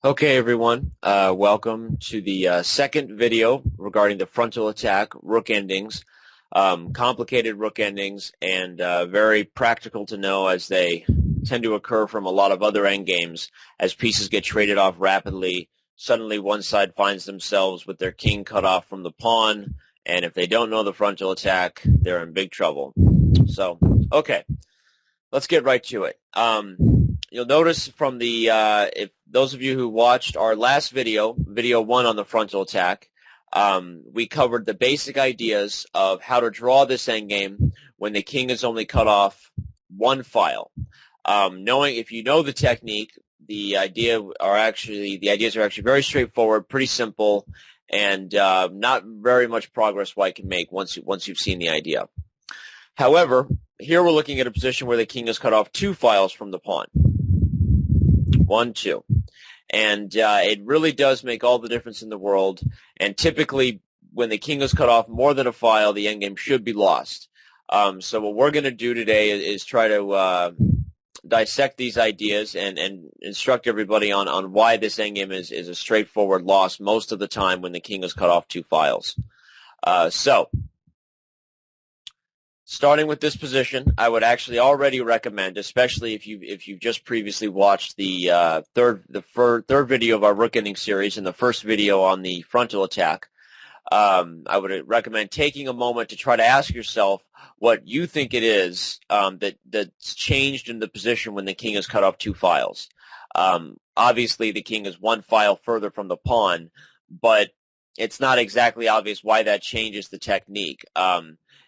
Okay, everyone, welcome to the second video regarding the frontal attack, rook endings, complicated rook endings, and very practical to know as they tend to occur from a lot of other endgames. As pieces get traded off rapidly, suddenly one side finds themselves with their king cut off from the pawn, and if they don't know the frontal attack, they're in big trouble. So, okay, let's get right to it. You'll notice from the, if those of you who watched our last video, video 1 on the frontal attack, we covered the basic ideas of how to draw this endgame when the king is only cut off one file. Knowing if you know the technique, the ideas are actually very straightforward, pretty simple, and not very much progress one can make once you've seen the idea. However, here we're looking at a position where the king is cut off 2 files from the pawn. 1, 2. And it really does make all the difference in the world. And typically, when the king is cut off more than a file, the endgame should be lost. So what we're going to do today is try to dissect these ideas and instruct everybody on why this endgame is a straightforward loss most of the time when the king is cut off 2 files. Starting with this position, I would actually already recommend, especially if you've just previously watched the third video of our rook ending series and the first video on the frontal attack, I would recommend taking a moment to try to ask yourself what you think it is that's changed in the position when the king is cut off 2 files. Obviously, the king is 1 file further from the pawn, but it's not exactly obvious why that changes the technique.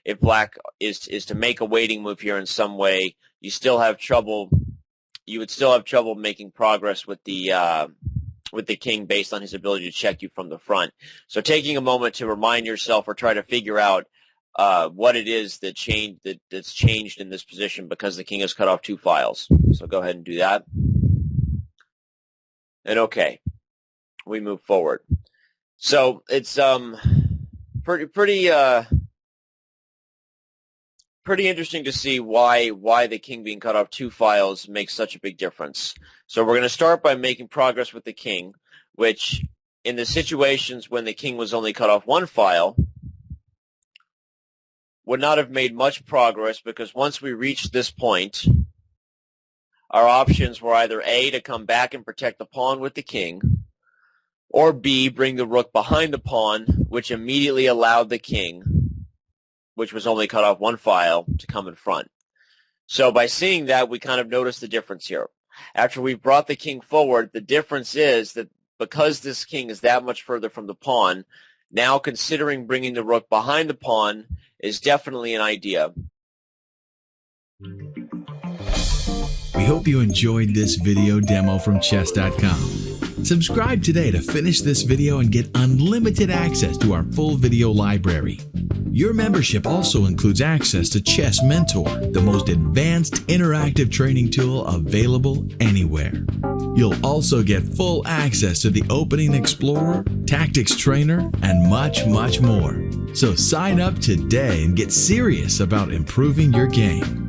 If black is to make a waiting move here in some way, you would still have trouble making progress with the king based on his ability to check you from the front. So taking a moment to remind yourself or try to figure out what it is that's changed in this position because the king has cut off 2 files. So go ahead and do that. And okay, we move forward. So it's pretty interesting to see why the king being cut off 2 files makes such a big difference. So we're going to start by making progress with the king, which in the situations when the king was only cut off 1 file would not have made much progress because once we reached this point, our options were either A, to come back and protect the pawn with the king, or B, bring the rook behind the pawn, which immediately allowed the king, which was only cut off 1 file, to come in front. So by seeing that, we kind of notice the difference here. After we've brought the king forward, the difference is that because this king is that much further from the pawn, now considering bringing the rook behind the pawn is definitely an idea. We hope you enjoyed this video demo from Chess.com. Subscribe today to finish this video and get unlimited access to our full video library. Your membership also includes access to Chess Mentor, the most advanced interactive training tool available anywhere. You'll also get full access to the Opening Explorer, Tactics Trainer, and much, much more. So sign up today and get serious about improving your game.